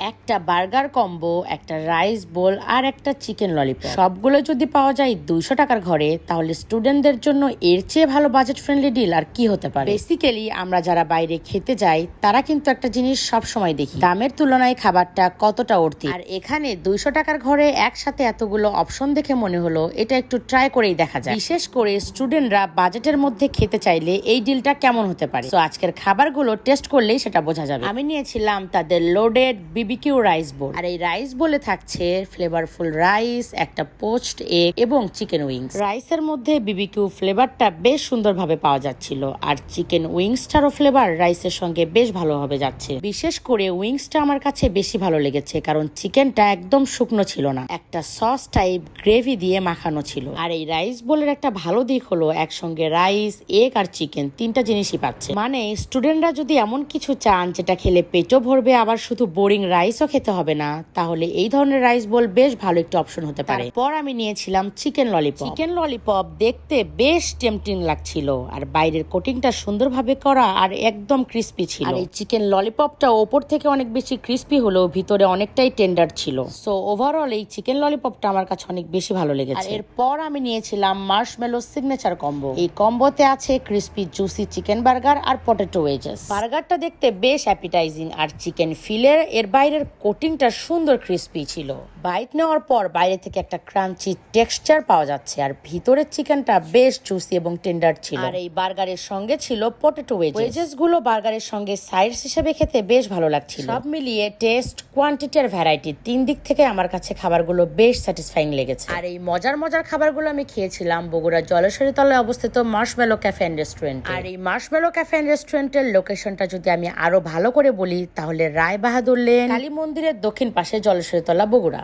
একটা burger combo, একটা rice bowl আর একটা চিকেন ললিপপ সবগুলো যদি পাওয়া যায় 200 টাকার ঘরে, তাহলে স্টুডেন্টদের জন্য এর চেয়ে ভালো বাজেট ফ্রেন্ডলি ডিল আর কি হতে পারে। বেসিক্যালি আমরা যারা বাইরে খেতে যাই তারা কিন্তু একটা জিনিস সব সময় দেখি, দামের তুলনায় খাবারটা কতটা অর্থী। আর এখানে 200 টাকার ঘরে একসাথে এতগুলো অপশন দেখে মনে হলো এটা একটু ট্রাই করেই দেখা যায়, বিশেষ করে স্টুডেন্টরা বাজেটের মধ্যে খেতে চাইলে এই ডিলটা কেমন হতে পারে। তো আজকের খাবারগুলো টেস্ট করলেই সেটা বোঝা যাবে। আমি নিয়েছিলাম তাদের লোডেড বিবিকিউ রাইস বোল, আর এই রাইস বোলে থাকছে ফ্লেভারফুল রাইস, একটা পোচড এগ এবং চিকেন উইংস। রাইসের মধ্যে বিবিকিউ ফ্লেভারটা বেশ সুন্দরভাবে পাওয়া যাচ্ছিল, আর চিকেন উইংসটারও ফ্লেভার রাইসের সঙ্গে বেশ ভালোভাবে যাচ্ছে। বিশেষ করে উইংসটা আমার কাছে বেশি ভালো লেগেছে, কারণ চিকেনটা একদম শুকনো ছিল না, একটা সস টাইপ গ্রেভি দিয়ে মাখানো ছিল। আর এই রাইস বোলের একটা ভালো দিক হলো একসঙ্গে রাইস, এগ আর চিকেন তিনটা জিনিসই পাচ্ছে। মানে স্টুডেন্টরা যদি এমন কিছু চান যেটা খেলে পেটও ভরবে আবার শুধু বোরিং রাইসও খেতে হবে না, তাহলে এই ধরনের রাইস বোল বেশ ভালো একটা অপশন হতে পারে। তারপর আমি নিয়েছিলাম চিকেন ললিপপ। চিকেন ললিপপ দেখতে বেশ টেম্পটিং লাগছিল, আর বাইরের কোটিংটা সুন্দরভাবে করা আর একদম ক্রিস্পি ছিল। আর এই চিকেন ললিপপটা ওপর থেকে অনেক বেশি ক্রিস্পি হলেও ভিতরে অনেকটাই টেন্ডার ছিল। সো ওভারঅল এই চিকেন ললিপপটা আমার কাছে অনেক বেশি ভালো লেগেছে। আর এরপর আমি নিয়েছিলাম মার্শমেলো সিগনেচার কম্বো। এই কম্বোতে আছে ক্রিস্পি জুসি চিকেন বার্গার আর পটেটো ওয়েজেস। বার্গারটা দেখতে বেশ অ্যাপিটাইজিং, আর চিকেন ফিলের এর বাইরের কোটিংটা সুন্দর ক্রিস্পি ছিল। বাইট নেওয়ার পর বাইরে থেকে একটা ক্রাঞ্চি টেক্সচার পাওয়া যাচ্ছে, আর ভিতরের চিকেনটা বেশ জুসি এবং টেন্ডার ছিল। আর এই বার্গারের সঙ্গে ছিল পটেটো ওয়েজেস গুলো বার্গারের সঙ্গে সাইডস হিসেবে খেতে বেশ ভালো লাগছিল। সব মিলিয়ে টেস্ট, কোয়ান্টিটি আর ভ্যারাইটি তিন দিক থেকে আমার কাছে খাবারগুলো বেশ স্যাটিসফাইং লেগেছে। আর এই মজার মজার খাবারগুলো আমি খেয়েছিলাম বগুড়া জলেশ্বরী তলায় অবস্থিত মার্শমেলো ক্যাফে এন্ড রেস্টুরেন্ট। আর এই মার্শমেলো ক্যাফে এন্ড রেস্টুরেন্টের লোকেশনটা যদি আমি আরো ভালো করে বলি, তাহলে রায় বাহাদুর লেন, কালী মন্দিরের দক্ষিণ পাশে জলেশ্বরী তলা, বগুড়া।